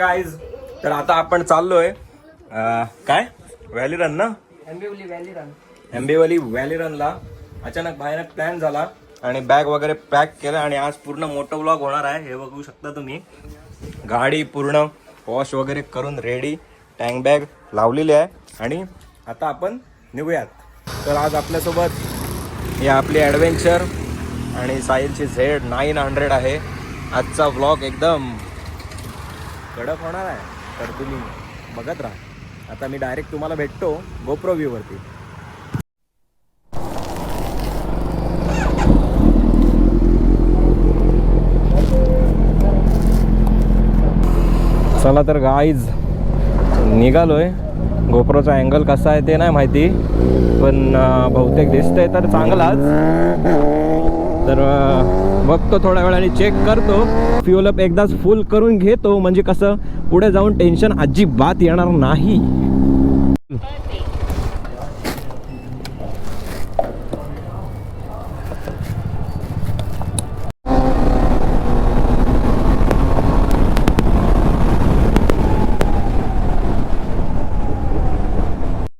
Guys, तर आता आपण चाललोय काय व्हॅली रन ना, एम्बेवली व्हॅली रनला. अचानक भयानक प्लॅन झाला आणि बॅग वगैरे पॅक केलं आणि आज पूर्ण मोठं व्लॉग होणार आहे. हे बघू शकता तुम्ही, गाडी पूर्ण वॉश वगैरे करून रेडी, टँक बॅग लावलेली आहे आणि आता आपण निघूयात. तर आज आपल्यासोबत ही आपली ॲडव्हेंचर आणि साहिलची Z900 आहे. आजचा व्लॉग एकदम कडक होणार आहे, तर तुम्ही बघत राहा. आता मी डायरेक्ट तुम्हाला भेटतो गोप्रो व्ह्यू वरती. चला तर गाईज निघालोय. गोप्रोचा अँगल कसा आहे ते नाही माहिती, पण बहुतेक दिसतंय तर चांगलाच. तर बघतो थोड्या वेळाने, चेक करतो. फ्युल अप एकदाच फुल करून घेतो, म्हणजे कसं पुढे जाऊन टेन्शन अजिबात येणार नाही.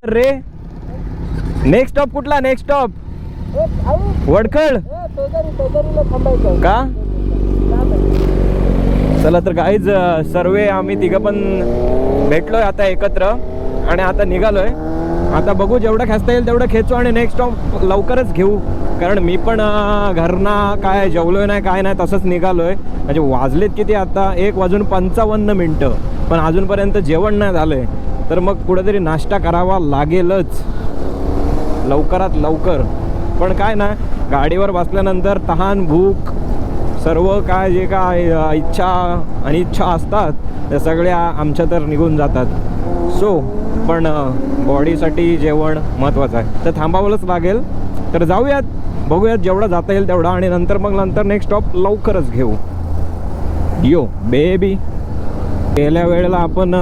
रे नेक्स्ट स्टॉप कुठला? नेक्स्ट स्टॉप वडखळ का? चला तर गाईज, सर्वे आम्ही तिघं पण भेटलोय आता एकत्र आणि आता निघालोय. आता बघू, जेवढं खेचता येईल तेवढं खेचू आणि नेक्स्ट स्टॉप लवकरच घेऊ. कारण मी पण घरना काय जेवलोय नाही, काय नाही, तसंच निघालोय. म्हणजे वाजलेत किती आता? 1:55 पण अजूनपर्यंत जेवण नाही झालंय. तर मग कुठेतरी नाश्ता करावा लागेलच लवकरात लवकर. पण काय ना, गाडीवर बसल्यानंतर तहान, भूक, सर्व काय जे काय इच्छा अनिच्छा असतात त्या सगळ्या आमच्या तर निघून जातात. सो पण बॉडीसाठी जेवण महत्त्वाचं आहे, तर थांबावंच लागेल. तर जाऊयात, बघूयात जेवढं जाता येईल तेवढा आणि नंतर नेक्स्ट स्टॉप लवकरच घेऊ. यो बेबी. गेल्या वेळेला आपण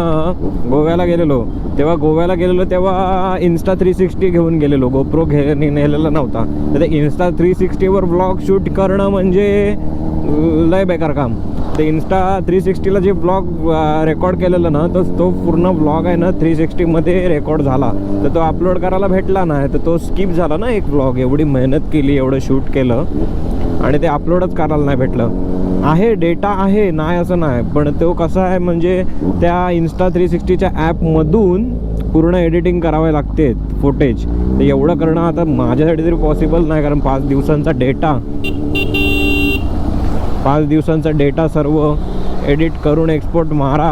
गोव्याला गेलेलो तेव्हा इन्स्टा 360 घेऊन गेलेलो. गोप्रो नेलेला नव्हता. तर ते इन्स्टा 360वर ब्लॉग शूट करणं म्हणजे लय बेकार काम. ते इन्स्टा 360ला जे ब्लॉग रेकॉर्ड केलेलं ना, तो पूर्ण ब्लॉग आहे ना 360मध्ये रेकॉर्ड झाला, तर तो अपलोड करायला भेटला नाही. तर तो स्किप झाला ना एक ब्लॉग. एवढी मेहनत केली, एवढं शूट केलं आणि ते अपलोडच करायला नाही भेटलं. आहे डेटा आहे, नाही असं नाही, पण तो कसा आहे म्हणजे त्या इन्स्टा 360च्या ॲपमधून पूर्ण एडिटिंग करावे लागते फुटेज. तर एवढं करणं आता माझ्यासाठी तरी पॉसिबल नाही, कारण 5 दिवसांचा डेटा सर्व एडिट करून एक्सपोर्ट मारा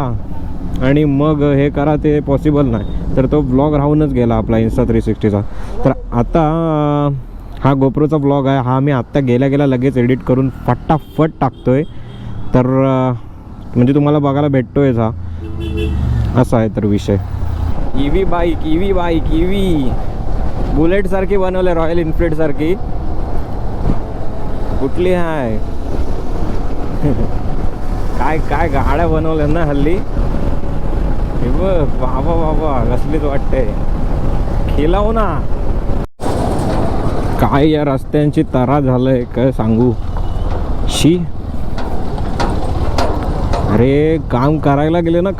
आणि मग हे करा, ते पॉसिबल नाही. तर तो ब्लॉग राहूनच गेला आपला इन्स्टा 360चा. तर आता हा गोप्रोचा ब्लॉग आहे, हा मी आत्ता गेल्या लगेच एडिट करून फटाफट टाकतोय. तर म्हणजे तुम्हाला बघायला भेटतोय हा, असा आहे तर विषय. ईव्ही बाईक बुलेट सारखी बनवले, रॉयल एनफिल्ड सारखी. कुठली आहे? काय गाड्या बनवल्या ना हल्ली. हे बघ बाबा कसलीच वाटते. खिलाव ना. काय या रस्त्यांची तरा झालंय, काय सांगू. शी. अरे काम करायला गेले ना,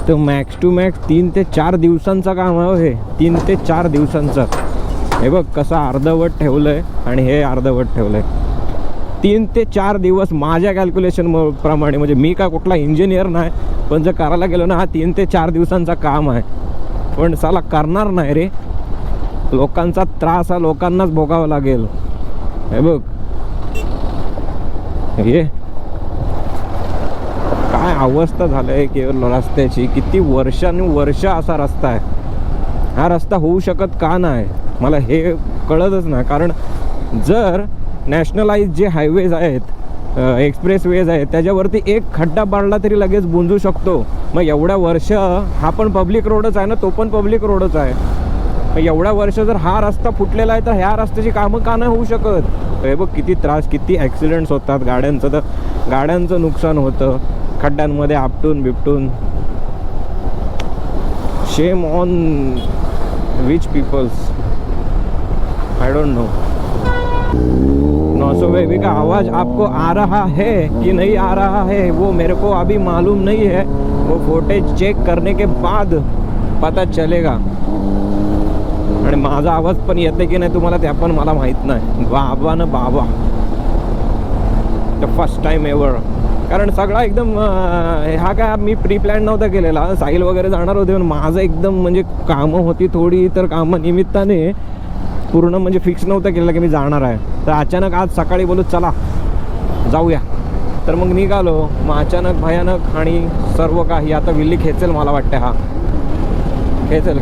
तर मॅक्स टू मॅक्स 3 ते 4 दिवसांचा काम आहे हे. 3 ते 4 दिवसांचं. हे बघ कसं अर्धवट ठेवलंय आणि हे अर्धवट ठेवलंय. 3 ते 4 दिवस माझ्या कॅल्क्युलेशन प्रमाणे. म्हणजे मी काय कुठला इंजिनियर नाही, पण जर करायला गेलो ना, हा 3 ते 4 दिवसांचा काम आहे. पण साला करणार नाही रे. लोकांचा त्रास हा लोकांनाच भोगावा लागेल. हे बघ, हे काय अवस्था झालंय की रस्त्याची. किती वर्ष असा रस्ता आहे. हा रस्ता होऊ शकत का नाही मला हे कळतच नाही. कारण जर नॅशनलाइज जे हायवेज आहेत, एक्सप्रेस वेज आहेत, त्याच्यावरती एक खड्डा पाडला तरी लगेच बुंजू शकतो. मग एवढ्या वर्ष हा पण पब्लिक रोडच आहे ना, तो पण पब्लिक रोडच आहे. मग एवढ्या वर्ष जर हा रस्ता फुटलेला आहे, तर ह्या रस्त्याची कामं का नाही होऊ शकत? हे बघ किती त्रास, किती ॲक्सिडेंट्स होतात गाड्यांचं. तर गाड्यांचं नुकसान होतं खड्ड्यांमध्ये आपटून बिपटून. Shame on which peoples, I don't know. 900 baby का आवाज़ आपको आ रहा है कि नहीं आ रहा है वो मेरे को अभी मालूम नहीं है, वो फुटेज चेक करने के बाद पता चलेगा. आणि माझा आवाज पण येते की नाही तुम्हाला ते पण मला माहीत नाही. बाबा न बाबा, द फर्स्ट टाइम एवर. कारण सगळा एकदम हा काय मी प्री प्लॅन नव्हता केलेला. साहिल वगैरे जाणार होते पण माझं एकदम म्हणजे कामं होती थोडी, तर कामानिमित्ताने पूर्ण म्हणजे फिक्स नव्हतं केलेलं की मी जाणार आहे. तर अचानक आज सकाळी बोलू चला जाऊया, तर मग निघालो. मग अचानक भयानक आणि सर्व काही. आता विल्ली खेचेल मला वाटतं, हा खेचेल.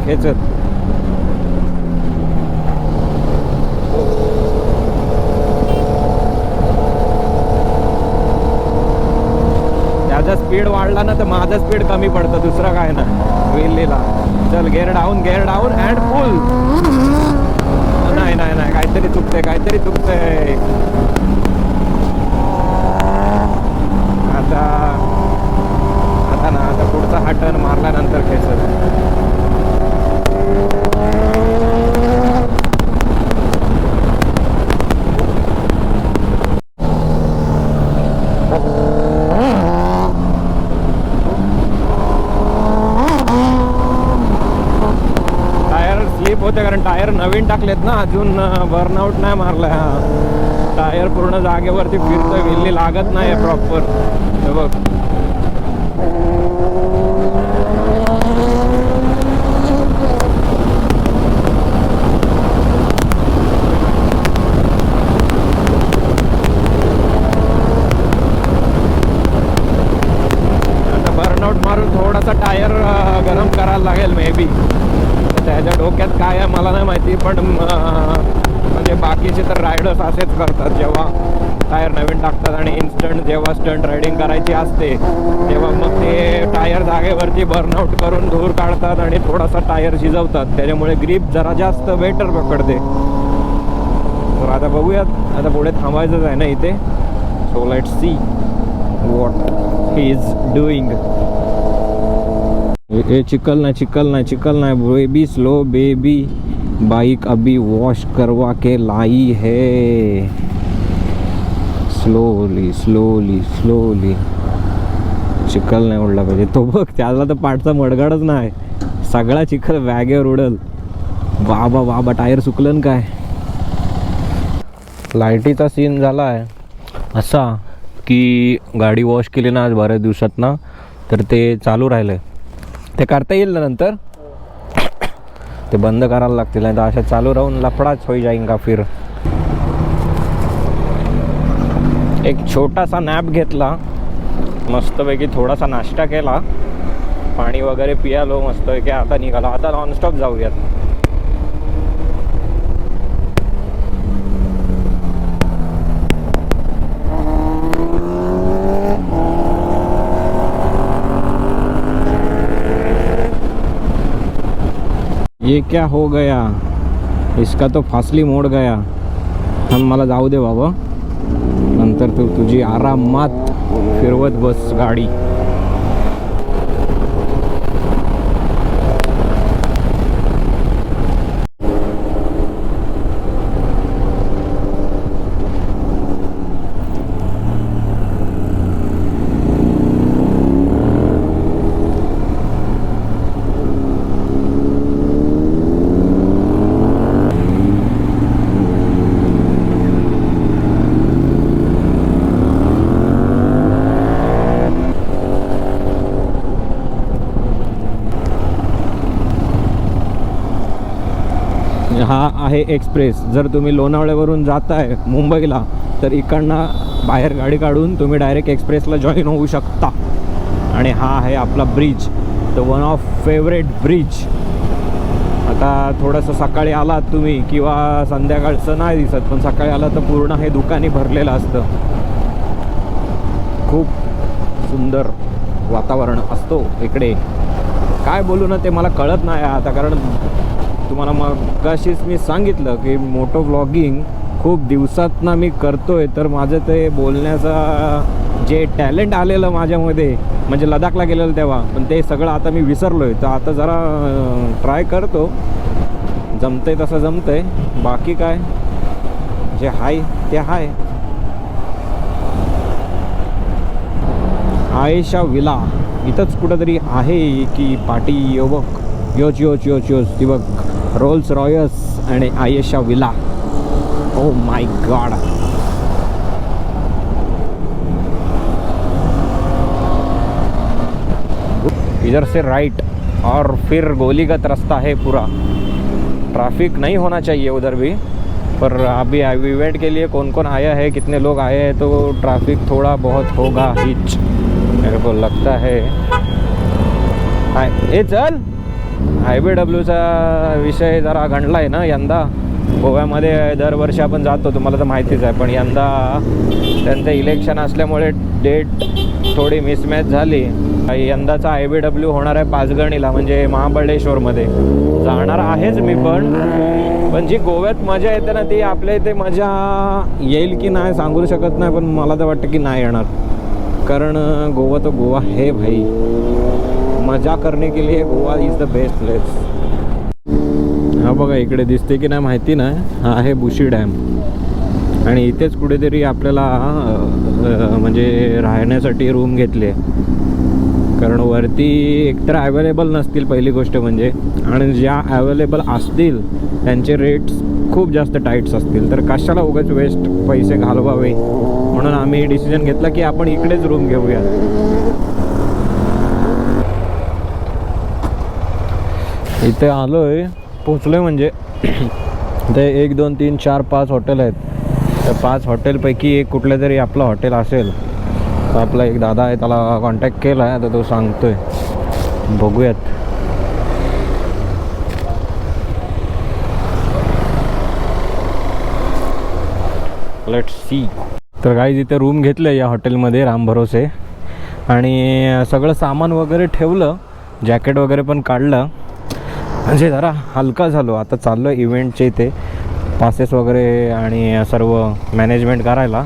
त्याचा स्पीड वाढला ना तर माझा स्पीड कमी पडतं, दुसरं काय ना. विल्लीला चल गेअर डाऊन अँड फुल. नाही काहीतरी चुकतंय आता पुढचा हा टर्न मारल्यानंतर खेचल. होते कारण टायर नवीन टाकलेत ना, अजून बर्नआउट नाही मारलाय. हा टायर पूर्ण जागेवरती फिरतोय, विल्ली लागत नाही प्रॉपर. बघ आता बर्नआउट मारून थोडासा टायर गरम करायला लागेल मे बी. त्याच्या डोक्यात काय आहे मला नाही माहिती, पण म्हणजे बाकीचे तर रायडर्स असेच करतात. जेव्हा टायर नवीन टाकतात आणि इन्स्टंट जेव्हा स्टंट रायडिंग करायची असते तेव्हा मग ते टायर जागेवरती बर्नआउट करून धूर काढतात आणि थोडासा टायर शिजवतात. त्याच्यामुळे ग्रीप जरा जास्त बेटर पकडते. तर आता बघूयात, आता पुढे थांबायचंच आहे ना इथे. So let's see what he is doing. ये चिकल नहीं बेबी, स्लो बेबी. बाइक अभी वॉश करवा के लाई है. स्लोली चिकल नाही उडला पाहिजे. तो बघ त्याला तर पाठचा मडगाडच नाही, सगळा चिखल बॅगेवर उडल. बाबा टायर सुकलन काय. लाईटीचा सीन झाला आहे असा की गाडी वॉश केली ना आज बऱ्याच दिवसात ना, तर ते चालू राहिलं. ते करता येईल ना नंतर, ते बंद करायला लागतील, नाही तर अशा चालू राहून लफडाच होई जाईंगा फिर. एक छोटासा नॅप घेतला, मस्तपैकी थोडासा नाश्ता केला, पाणी वगैरे पियालो मस्तपैकी. आता निघाला, आता नॉनस्टॉप जाऊयात. ये क्या हो गया, इसका तो फासली मोड गया. हम मला जाऊ दे बाबा, नंतर तू तुझी आरामात फिरवत बस गाडी. हा आहे एक्सप्रेस. जर तुम्ही लोणावळ्यावरून जाताय मुंबईला तर इकडनं बाहेर गाडी काढून तुम्ही डायरेक्ट एक्सप्रेसला जॉईन होऊ शकता. आणि हा आहे आपला bridge, the one of favourite bridge. आता थोडंसं सकाळी आलात तुम्ही किंवा संध्याकाळचं नाही दिसत, पण सकाळी आला तर पूर्ण हे दुकानी भरलेलं असतं. खूप सुंदर वातावरण असतो इकडे. काय बोलू ना ते मला कळत नाही आता, कारण तुम्हाला मगाशीच मी सांगितलं की मोटो व्लॉगिंग खूप दिवसातनं मी करतोय. तर माझं ते बोलण्याचा जे टॅलेंट आलेलं माझ्यामध्ये, म्हणजे लडाखला गेलेलं तेव्हा, पण ते सगळं आता मी विसरलोय. तर आता जरा ट्राय करतो, जमतंय तसं जमतंय. बाकी काय जे हाय ते हाय. आयेशा विला इथंच कुठंतरी आहे की पाटी. यो बघ, योच योच योच योच ती बघ, रोल्स रॉयस आणि Ayesha villa. Oh my God. इधर से राइट और फिर गोलीगत रास्ता है पूरा. ट्रैफिक नहीं होना चाहिए उधर भी, पर अभी इवेंट के लिए कौन कौन आया है, कितने लोग आए हैं, तो ट्रैफिक थोड़ा बहुत होगा ही मेरे को लगता है. ए चल, IBWचा विषय जरा गणला आहे ना यंदा. गोव्यामध्ये दरवर्षी आपण जातो, तुम्हाला तर माहितीच आहे, पण यंदा त्यांचं इलेक्शन असल्यामुळे डेट थोडी मिसमॅच झाली. यंदाचा IBW होणार आहे पाचगणीला, म्हणजे महाबळेश्वरमध्ये. जाणार आहेच मी पण जी गोव्यात मजा येते ना, ती आपल्या इथे मजा येईल की नाही सांगू शकत नाही, पण मला तर वाटतं की नाही येणार. कारण गोवा तो गोवा है भाई. मजा करने के लिए Goa is the best place. हा बघा इकडे दिसते की नाही माहिती नाही, हा आहे बुशी डॅम. आणि इथेच कुठेतरी आपल्याला म्हणजे राहण्यासाठी रूम घेतले, कारण वरती एकतर अवेलेबल नसतील पहिली गोष्ट म्हणजे, आणि ज्या अवेलेबल असतील त्यांचे रेट्स खूप जास्त टाईट्स असतील. तर कशाला उगाच वेस्ट पैसे घालवावे, म्हणून आम्ही डिसिजन घेतला की आपण इकडेच रूम घेऊया. इथे आलो आहे, पोचलो आहे म्हणजे. ते 1 2 3 4 5 हॉटेल आहेत. त्या 5 हॉटेलपैकी एक कुठलं तरी आपलं हॉटेल असेल. तर आपला एक दादा आहे, त्याला कॉन्टॅक्ट केला आहे, तर तो सांगतोय. बघूयात. Let's see. तर गाईज इथे रूम घेतलं या हॉटेलमध्ये रामभरोसे, आणि सगळं सामान वगैरे ठेवलं, जॅकेट वगैरे पण काढलं, म्हणजे जरा हलका झालो. आता चाललो इव्हेंटचे इथे पासेस वगैरे आणि सर्व मॅनेजमेंट करायला.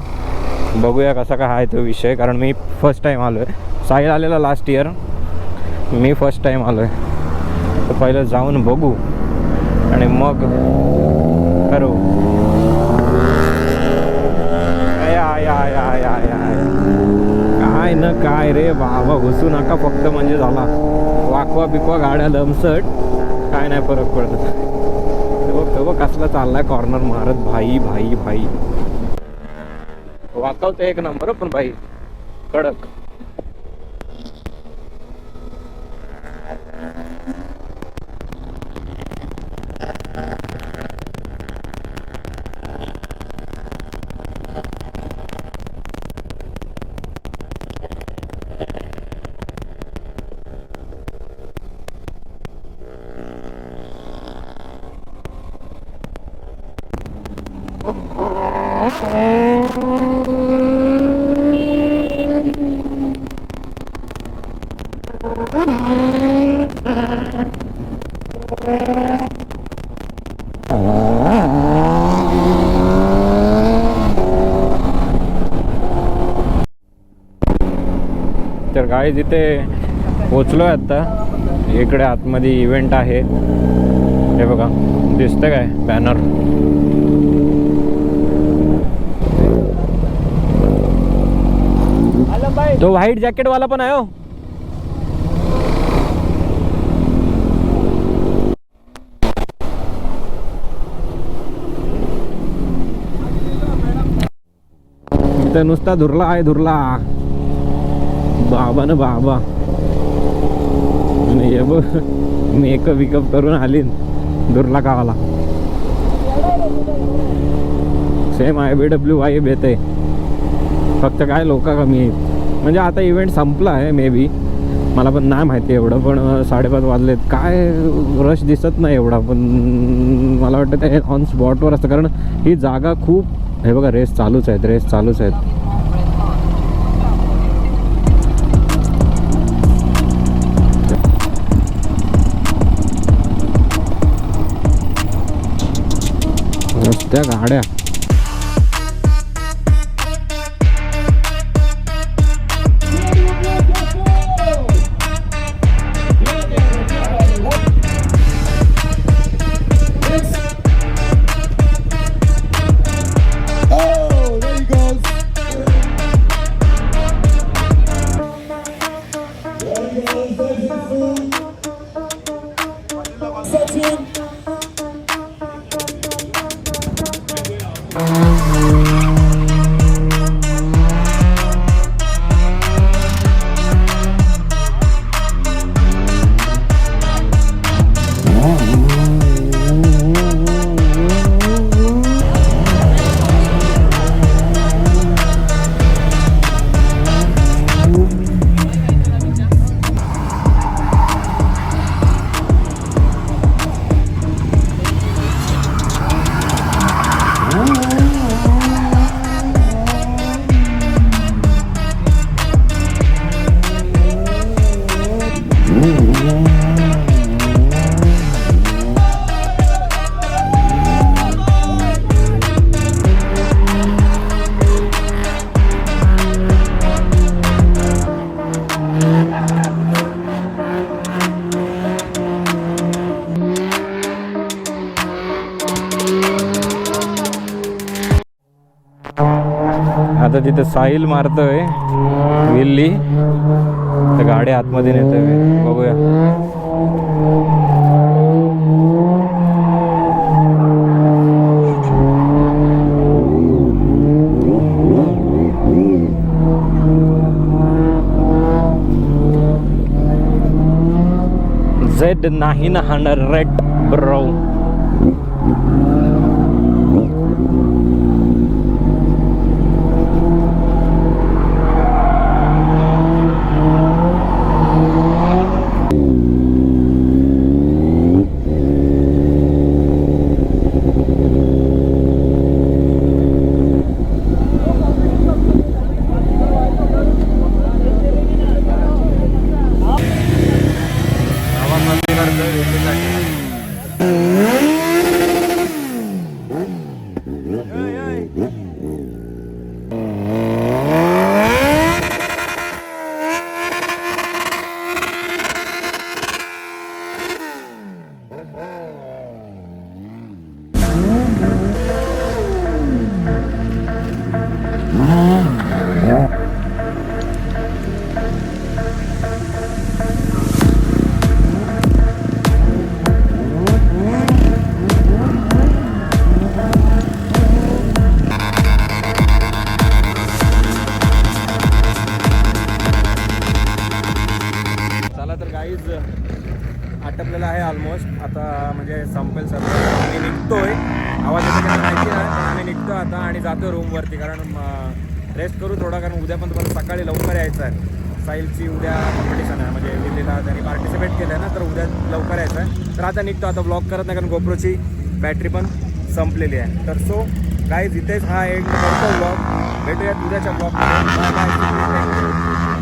बघूया कसा काय आहे तो विषय, कारण मी फर्स्ट टाईम आलो आहे. साहिल आलेला लास्ट इयर, मी फर्स्ट टाईम आलो आहे. तर पहिलं जाऊन बघू आणि मग करू. काय न काय रे बाबा, घुसू नका फक्त म्हणजे झाला. वाकवा बिकवा गाड्या दमसट, काय नाही फरक पडत. बघ कसला चाललाय कॉर्नर मारत. भाई भाई भाई वाकवतं एक नंबर, पण भाई कडक. तर गाईज इथे पोचलो आहे आता. इकडे आतमध्ये इव्हेंट आहे, हे बघा दिसतं काय बॅनर. तो व्हाईट जॅकेट वाला पण आहे हो. इथं नुसता धुरला आहे, धुरला बाबा ना बाबा. हे बघ मेकअप विकअप करून आली, धुरला कावाला. सेम IBW वाईब येते, फक्त काय लोक कमी आहेत. म्हणजे आता इव्हेंट संपला आहे मे बी, मला पण नाही माहिती एवढं, पण 5:30 वाजलेत. काय रश दिसत नाही एवढा, पण मला वाटतं ते ऑन स्पॉटवर असतं, कारण ही जागा खूप. हे बघा रेस चालूच आहेत, रेस चालूच आहेत. त्या गाड्या आता तिथे साहिल मारतोय विल्ली, तर गाडी आतमध्ये नेतोय, बघूया. Z900 bro. आटपलेला आहे ऑलमोस्ट. आता म्हणजे संपेल सर. आम्ही निघतोय, आवाज येतो का माहिती नाही, पण आम्ही निघतो आता आणि जातो रूमवरती, कारण रेस्ट करू थोडा, कारण उद्या पण तुम्हाला सकाळी लवकर यायचं आहे. साहिलची उद्या कॉम्पिटिशन आहे, म्हणजे दिल्लीला त्यांनी पार्टिसिपेट केलं आहे ना, तर उद्या लवकर यायचं आहे. तर आता निघतो. आता ब्लॉग करत नाही, कारण गोप्रोची बॅटरी पण संपलेली आहे. तर सो गाईज इथेच हा एंड करतो ब्लॉग. भेटूयात उद्याच्या ब्लॉगमध्ये. Bye bye.